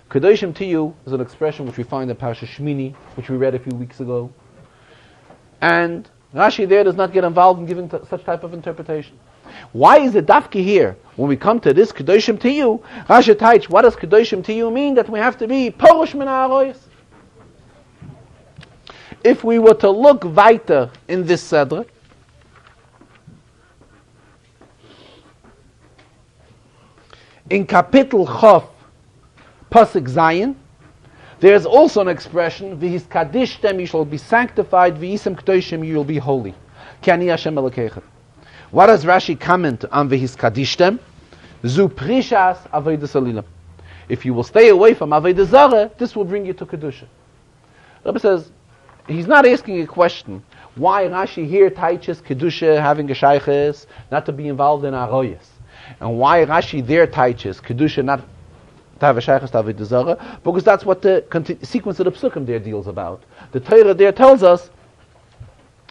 Kedoshim to you is an expression which we find in Parashat Shmini, which we read a few weeks ago. And Rashi there does not get involved in giving such type of interpretation. Why is it dafki here, when we come to this Kedoshim to you, Rashi Taich, what does Kedoshim to you mean? That we have to be Porush min ha'aroyos. If we were to look weiter in this Sedra, in Kapitel Chof, Pasuk Zayin, there is also an expression, V'his kadishtem, you shall be sanctified, V'hisem kedoshim, you will be holy. Ki ani Hashem Elokeichem. What does Rashi comment on V'his kadishtem? Zu prishas avodas alilam. If you will stay away from avodah zarah, this will bring you to kedusha. Rabbi says, he's not asking a question. Why Rashi here teaches kedusha, having a shayches, not to be involved in aroyas, and why Rashi there teaches kedusha, not to have a shayches to avodah zarah, because that's what the sequence of the psukim there deals about. The Torah there tells us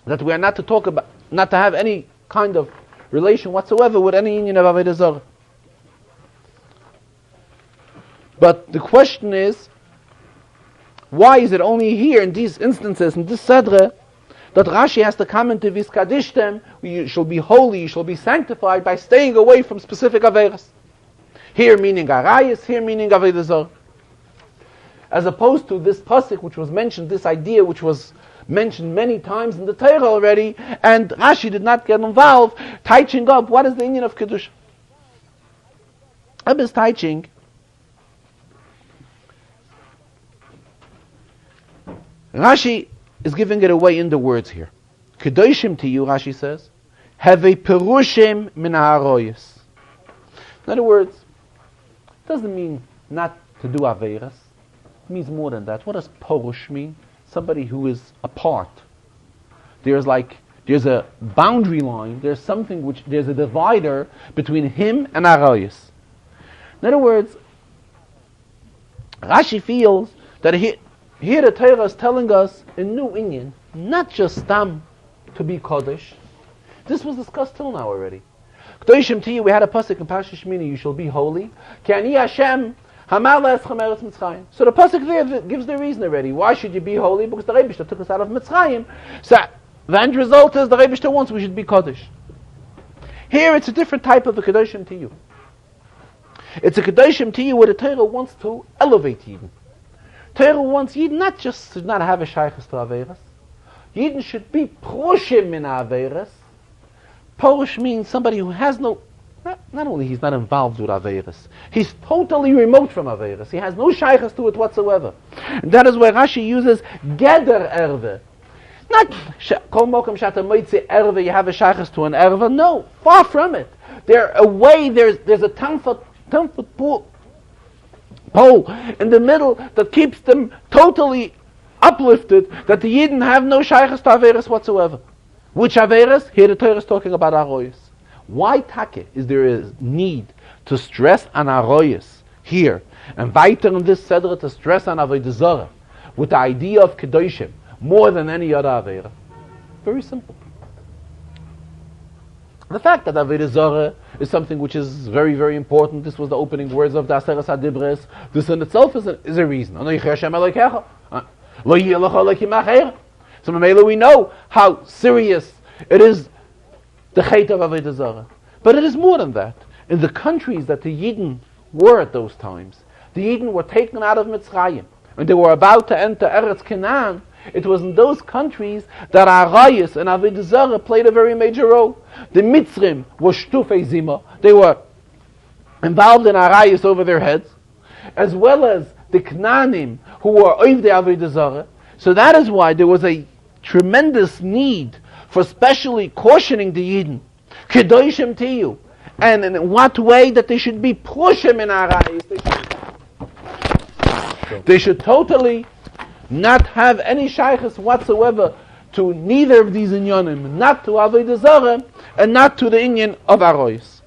that we are not to talk about, not to have any kind of relation whatsoever with any union of avodah zarah. But the question is, why is it only here in these instances, in this Sedra, that Rashi has to comment to Viskadishtem, you shall be holy, you shall be sanctified by staying away from specific Averas. Here meaning Arayas, here meaning Avodah Zarah. As opposed to this pasuk which was mentioned, this idea which was mentioned many times in the Torah already, and Rashi did not get involved, teaching up what is the union of Kedusha. Ab is teaching Rashi is giving it away in the words here. Kedoshim to you, Rashi says, have a perushim min ha'aroyos. In other words, it doesn't mean not to do averas. It means more than that. What does perush mean? Somebody who is apart. There's a boundary line. There's a divider between him and aroyos. In other words, Rashi feels that here the Torah is telling us a new inyan, not just stam to be Kodesh. This was discussed till now already. Kedoshim to you, we had a pasuk in Parashat Shmini, you shall be holy. Ki ani Hashem hamar le'eschem eretz Mitzrayim. So the pasuk there gives the reason already. Why should you be holy? Because the Rebbe took us out of Mitzrayim. So the end result is the Rebbe wants we should be Kodesh. Here it's a different type of a Kedoshim to you. It's a Kedoshim to you where the Torah wants to elevate Yidden. Torah wants Yidden not just to not have a shaykhs to Averas. Yidden should be proshim in Averas. Porush means somebody who has not only he's not involved with Averas, he's totally remote from Averas. He has no shaykhs to it whatsoever. And that is where Rashi uses geder erve. Not kol mokem shata moitzi erve, you have a shaykhs to an erve. No, far from it. There's a 10-foot pole in the middle that keeps them totally uplifted, that the Yidden have no shaykhs to Averas whatsoever. Which Averas? Here the Torah is talking about Aroyos. Why take is there a need to stress on Aroyos here, and weiter in this Sedra to stress on Avodah Zarah with the idea of Kedoshim more than any other Avera? Very simple. The fact that Avodah Zarah is something which is very, very important. This was the opening words of the Aseres HaDibros. This in itself is a reason. So we know how serious it is, the Chet of Avodah Zarah. But it is more than that. In the countries that the Yidden were at those times, the Yidden were taken out of Mitzrayim, and they were about to enter Eretz Canaan. It was in those countries that Arayos and Avodah Zarah played a very major role. The Mitzrim were Shtufei Zima. They were involved in Arayos over their heads, as well as the Knaanim who are oiv the Avodah Zarah. So that is why there was a tremendous need for specially cautioning the Yidden, Kedoshim Tiyu, and in what way that they should be Prushim in Arayis. They should totally not have any shaykhs whatsoever to neither of these inyanim, not to Avodah Zarah and not to the inyan of Arayis.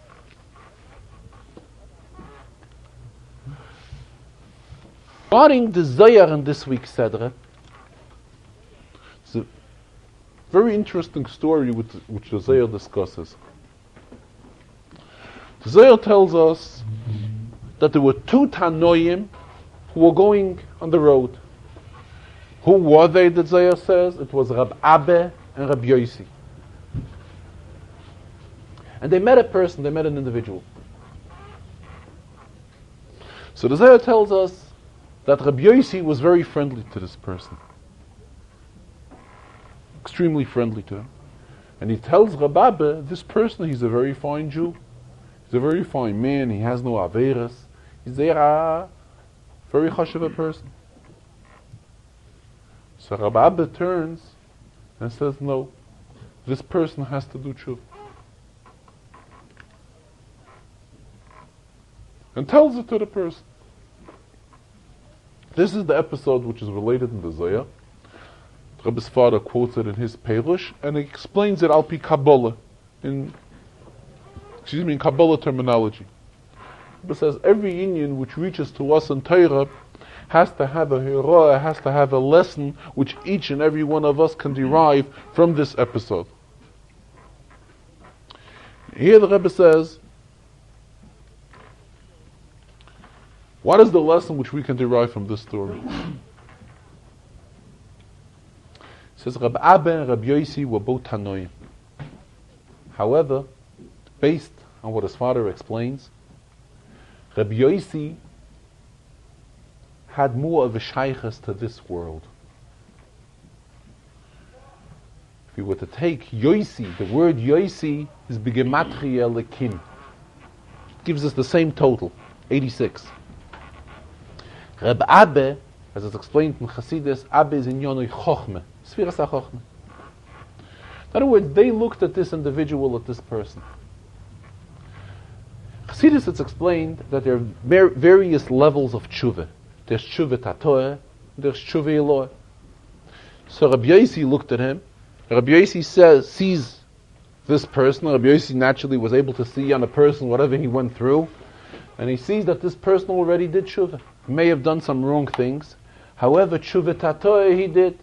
Regarding the Zohar in this week's Sedra, it's a very interesting story which the Zohar discusses. The Zohar tells us that there were two Tanoim who were going on the road. Who were they, the Zohar says? It was Rab Abba and Rab Yosi. And they met a person, they met an individual. So the Zohar tells us that Rabbi Yosi was very friendly to this person. Extremely friendly to him. And he tells Rab Abba, this person, he's a very fine Jew. He's a very fine man, he has no averas. He's a very chashuv person. So Rab Abba turns and says, no, this person has to do tshuva. And tells it to the person. This is the episode which is related in the Zohar. Rabbi's father quotes it in his Perush, and he explains it al pi Kabbalah, in Kabbalah terminology. Rabbi says every Inyan which reaches to us in Torah has to have a hira, has to have a lesson which each and every one of us can derive from this episode. Here the Rebbe says, what is the lesson which we can derive from this story? It says Rab Abba and Rab Yosi were both Tanoim. However, based on what his father explains, Rab Yosi had more of a shaykhus to this world. If you were to take Yosi, the word Yosi is B'gematria Lekim. It gives us the same total, 86. Rab Abba, as it's explained in Chassidus, Abba is in Yonoi Chochmeh, Sfiras HaChochmeh. In other words, they looked at this individual, at this person. Chassidus, it's explained that there are various levels of tshuva. There's tshuva tatoeh, there's tshuva eloah. So Rabbi Yosi looked at him. Rabbi Yosi sees this person. Rabbi Yosi naturally was able to see on a person whatever he went through, and he sees that this person already did tshuva. He may have done some wrong things. However, tshuva tatoeh he did.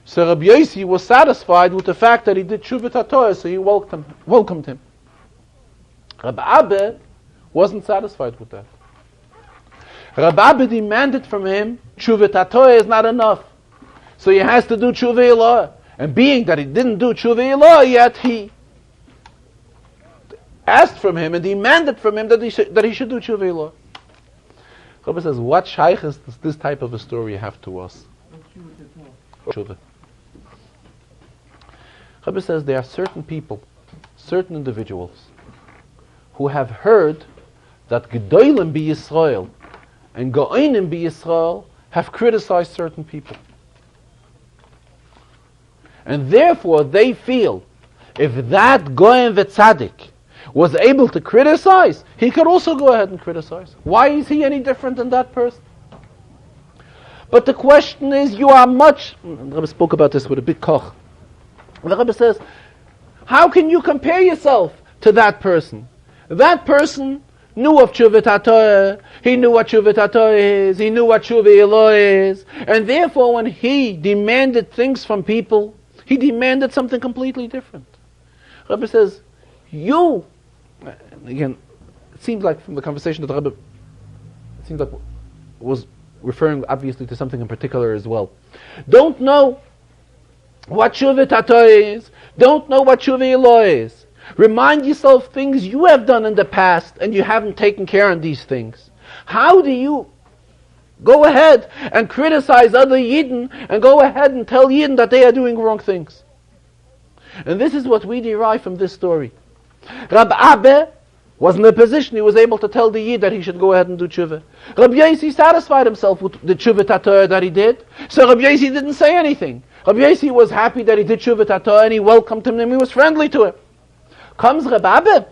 So Rabbi Yosi was satisfied with the fact that he did tshuva tatoeh, so he welcomed him. Rabbi Abba wasn't satisfied with that. Rabbi Abba demanded from him, tshuva tatoeh is not enough. So he has to do tshuva eloah. And being that he didn't do tshuva eloah yet, he asked from him and demanded from him that he should do tshuva eloah. Rabbi says, what shaykhus does this type of a story have to us? Tshuva. Rabbi says there are certain people, certain individuals, who have heard that Gedolim be Yisrael and Go'onim be Yisrael have criticized certain people. And therefore they feel if that Goyim v'Tzadik was able to criticize, he could also go ahead and criticize. Why is he any different than that person? But the question is, you are much... The Rebbe spoke about this with a big koch. The Rebbe says, how can you compare yourself to that person? That person knew of Tshuva Tatoeh, he knew what Tshuva Tatoeh is, he knew what Tshuva Eloah is, and therefore when he demanded things from people, he demanded something completely different. Rebbe says, you, again, it seems like from the conversation that Rebbe, it seems like was referring obviously to something in particular as well. Don't know what Tshuva Tatoeh is, don't know what Tshuva Eloah is. Remind yourself things you have done in the past and you haven't taken care of these things. How do you go ahead and criticize other Yidden and go ahead and tell Yidden that they are doing wrong things? And this is what we derive from this story. Rab Abba was in a position he was able to tell the Yid that he should go ahead and do tshuva. Rabbi Yosi satisfied himself with the tshuva tatorah that he did, so Rabbi Yosi didn't say anything. Rabbi Yosi was happy that he did tshuva tatorah and he welcomed him and he was friendly to him. Comes Rabbi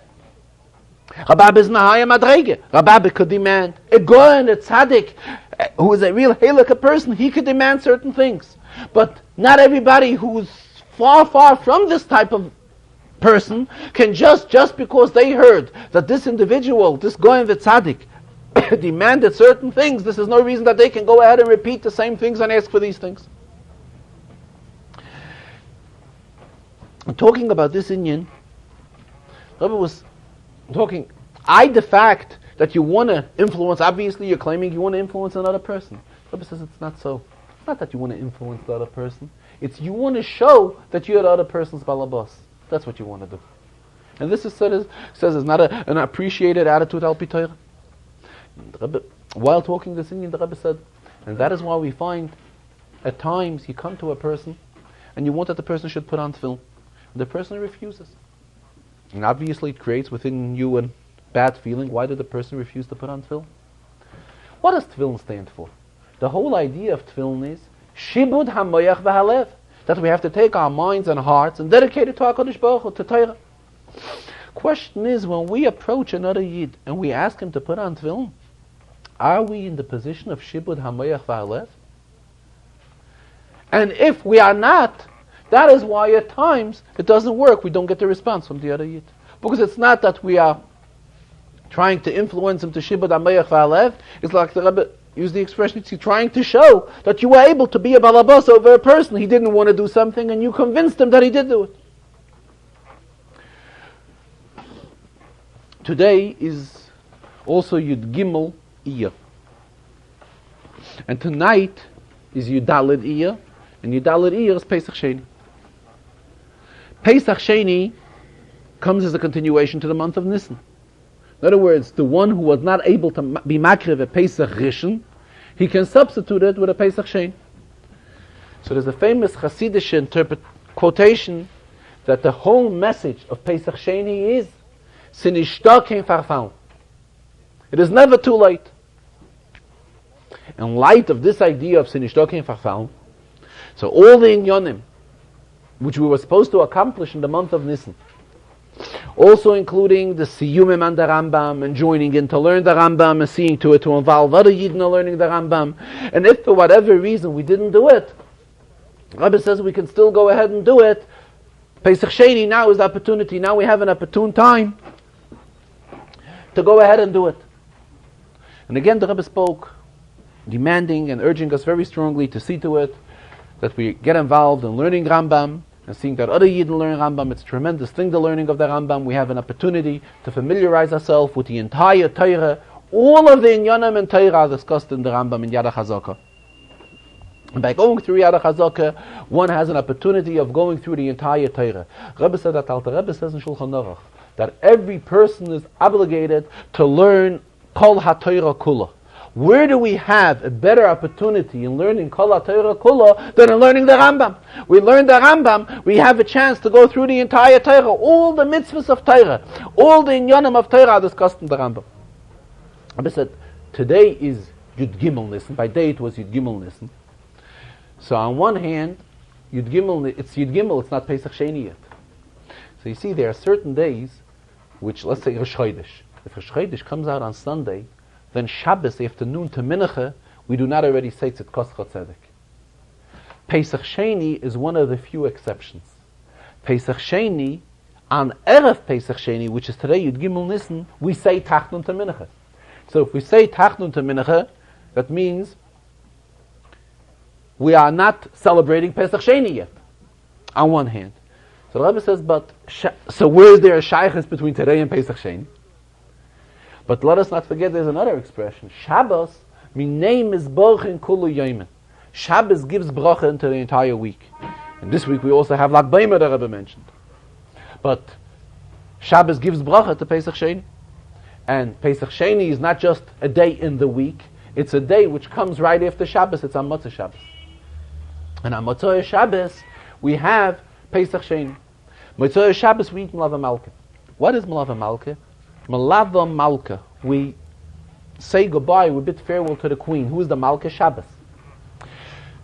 Rabbi is Mahaya Madrege. Rabbi could demand. A Goyen, a tzaddik, who is a real halakha person, he could demand certain things. But not everybody who's far from this type of person can just because they heard that this individual, this Goyen the tzaddik, demanded certain things, this is no reason that they can go ahead and repeat the same things and ask for these things. And talking about this Inyan, Rabbi was talking, the fact that you want to influence, obviously you're claiming you want to influence another person. Rabbi says it's not so. It's not that you want to influence the other person. It's you want to show that you're the other person's balabas. That's what you want to do. And this is says is not an appreciated attitude al pi Torah. While talking this Indian, the Rebbe said, and that is why we find at times you come to a person and you want that the person should put on tefillin. And the person refuses. And obviously it creates within you a bad feeling. Why did the person refuse to put on tefillin? What does tefillin stand for? The whole idea of tefillin is shibud hamoyach v'halev, that we have to take our minds and hearts and dedicate it to HaKadosh Baruch Hu, to Torah. Question is, when we approach another Yid and we ask him to put on tefillin, are we in the position of shibud hamoyach v'halev? And if we are not, that is why at times it doesn't work. We don't get the response from the other Yid. Because it's not that we are trying to influence him to shibud hamoyach v'halev. It's like the Rebbe used the expression, it's trying to show that you were able to be a balabas over a person. He didn't want to do something and you convinced him that he did do it. Today is also Yud Gimel Iyah. And tonight is Yud Daled Iyah. And Yud Daled Iyah is Pesach Sheni. Pesach Sheni comes as a continuation to the month of Nisan. In other words, the one who was not able to be makriv a Pesach Rishon, he can substitute it with a Pesach Sheni. So there's a famous Hasidic quotation that the whole message of Pesach Sheni is Sinishta kein farfal. It is never too late. In light of this idea of Sinishta kein farfal, so all the inyanim which we were supposed to accomplish in the month of Nisan, also including the Siyumim and the Rambam, and joining in to learn the Rambam, and seeing to it to involve other Yidden in learning the Rambam. And if for whatever reason we didn't do it, Rabbi says we can still go ahead and do it. Pesach Sheni now is the opportunity. Now we have an opportune time to go ahead and do it. And again the Rebbe spoke, demanding and urging us very strongly to see to it that we get involved in learning Rambam, and seeing that other Yidden learn Rambam. It's a tremendous thing, the learning of the Rambam. We have an opportunity to familiarize ourselves with the entire Torah. All of the Inyanim and Torah are discussed in the Rambam in Yad HaChazakah. And by going through Yad HaChazakah, one has an opportunity of going through the entire Torah. Rebbe said that, Alter Rebbe says in Shulchan Aruch, that every person is obligated to learn Kol HaTorah Kula. Where do we have a better opportunity in learning Kol HaTorah Kula than in learning the Rambam? We learn the Rambam, we have a chance to go through the entire Torah, all the mitzvahs of Torah, all the inyanim of Torah are discussed in the Rambam. I said, today is Yud Gimel Nisan. By day it was Yud Gimel Nisan. So on one hand, Yud Gimel, it's not Pesach Sheni yet. So you see, there are certain days which, let's say Rosh Chodesh. If Rosh Chodesh comes out on Sunday, then Shabbos afternoon to Mincha, we do not already say Tzidkos Tzedek. Pesach Sheni is one of the few exceptions. Pesach Sheni, on Erev Pesach Sheni, which is today Yud Gimel Nisan, we say Tachnun to Mincha. So if we say Tachnun to Mincha, that means we are not celebrating Pesach Sheni yet, on one hand. So the Rebbe says, so where is there a shaykhus between today and Pesach Sheni? But let us not forget there's another expression. Shabbos, min name is borchin kulu yomen. Shabbos gives bracha into the entire week. And this week we also have Lag Baimer, the Rebbe mentioned. But Shabbos gives bracha to Pesach Sheni. And Pesach Sheni is not just a day in the week. It's a day which comes right after Shabbos. It's on Motzei Shabbos. And on Motzei Shabbos we have Pesach Sheni. Motzei Shabbos we eat Melava Malka. What is Melava Malka? Malava Malka. We say goodbye, we bid farewell to the queen. Who is the Malka? Shabbos.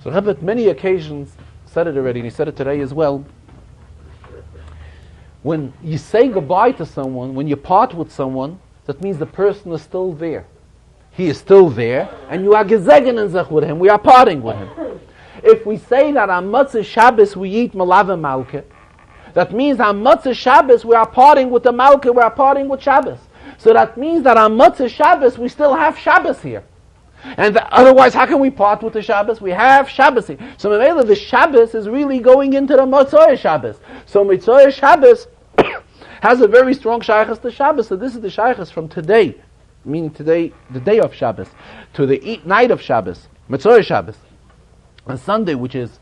So Rebbe at many occasions said it already, and he said it today as well. When you say goodbye to someone, when you part with someone, that means the person is still there. He is still there, and you are gezegenen with him. We are parting with him. If we say that on Motzei Shabbos we eat Malava Malka, that means on Motzei Shabbos we are parting with the Malka, we are parting with Shabbos. So that means that on Motzei Shabbos we still have Shabbos here. And otherwise, how can we part with the Shabbos? We have Shabbos here. So Mamela, the Shabbos is really going into the Motzei Shabbos. So Motzei Shabbos has a very strong shaychus to Shabbos. So this is the shaychus from today, meaning today, the day of Shabbos, to the night of Shabbos, Motzei Shabbos. On Sunday, which is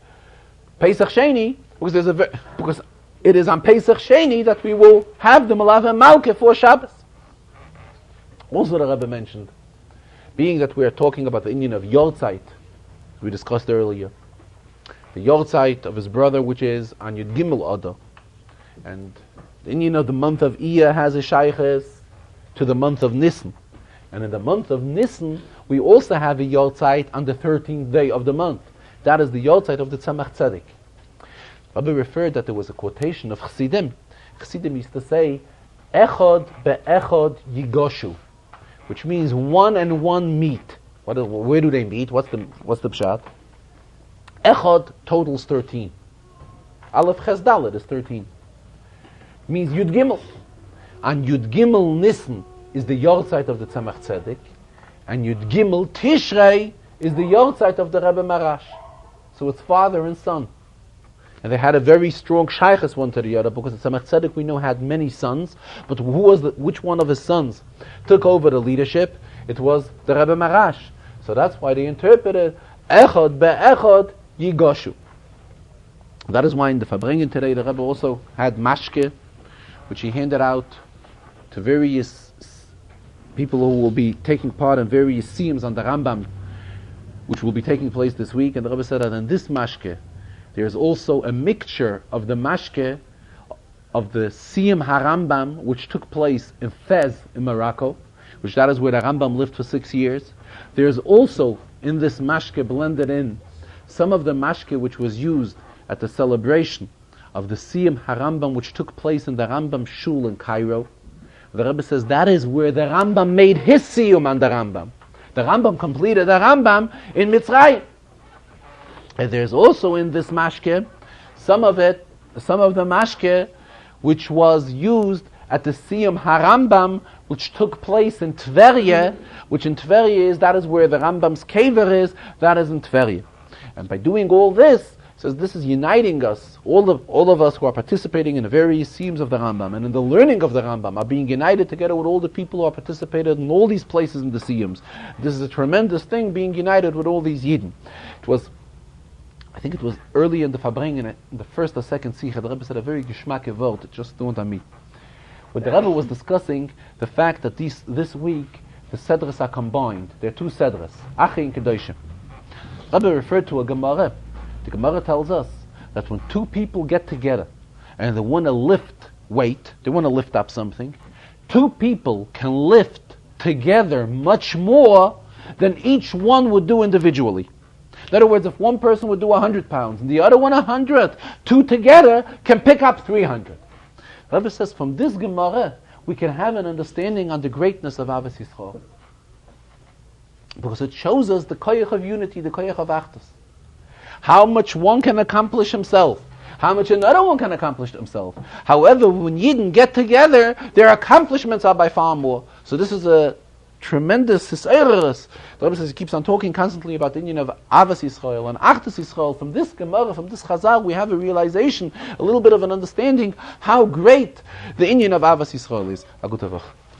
Pesach Sheni, because it is on Pesach Sheni that we will have the Malava Malka for Shabbos. Also, the Rebbe mentioned, being that we are talking about the Indian of Yortzeit, we discussed earlier, the Yortzeit of his brother, which is on Yud Gimel Adar, and the Indian of the month of Iyar has a shaychus to the month of Nisan, and in the month of Nisan we also have a Yortzeit on the 13th day of the month. That is the Yortzeit of the Tzemach Tzedek. Rabbi referred that there was a quotation of Chassidim. Chassidim used to say, Echod be'echod yigoshu, which means one and one meet. Where do they meet? What's the pshat? Echod totals 13. Aleph Ches Dalet is 13. Means Yud Gimel. And Yud Gimel Nisan is the Yortzeit of the Tzemach Tzedek, and Yud Gimel Tishrei is the Yortzeit of the Rebbe Marash. So it's father and son. And they had a very strong shaychus one to the other, because the Tzemach Tzedek we know had many sons, but which one of his sons took over the leadership? It was the Rebbe Marash. So that's why they interpreted Echod be'echod yigoshu. That is why in the Farbrengen today the Rebbe also had mashke, which he handed out to various people who will be taking part in various siyums on the Rambam, which will be taking place this week. And the Rebbe said that in this mashke there is also a mixture of the mashke of the Siyum HaRambam, which took place in Fez in Morocco, which that is where the Rambam lived for 6 years. There is also in this mashke blended in some of the mashke which was used at the celebration of the Siyum HaRambam, which took place in the Rambam Shul in Cairo. The Rebbe says that is where the Rambam made his Siyum on the Rambam. The Rambam completed the Rambam in Mitzrayim. And there's also in this mashke some of the mashke which was used at the Siyum HaRambam, which took place in Tverye, which in Tverye that is where the Rambam's kever is, that is in Tverye. And by doing all this, says this is uniting us, all of us who are participating in the various siyums of the Rambam and in the learning of the Rambam are being united together with all the people who are participated in all these places in the siyums. This is a tremendous thing, being united with all these Yidden. I think it was early in the Farbrengen, in the first or second Sikha, the Rebbe said a very geschmacke word, it just dawned on me. When the Rebbe was discussing the fact that this week the Sedras are combined, there are two Sedras, Acharei-Kedoshim. Rebbe referred to a Gemara. The Gemara tells us that when two people get together and they want to lift weight, they want to lift up something, two people can lift together much more than each one would do individually. In other words, if one person would do 100 pounds and the other one 100, two together can pick up 300. The Rebbe says from this Gemara we can have an understanding on the greatness of Avos Yisrael, because it shows us the koyach of unity, the koyach of achdus. How much one can accomplish himself, how much another one can accomplish himself. However, when Yidden get together, their accomplishments are by far more. So this is a tremendous hisayrus. The Rebbe says he keeps on talking constantly about the Indian of Avos Yisrael and Achdus Yisrael. From this Gemara, from this Chazarah, we have a realization, a little bit of an understanding how great the Indian of Avos Yisrael is. A gute Woche.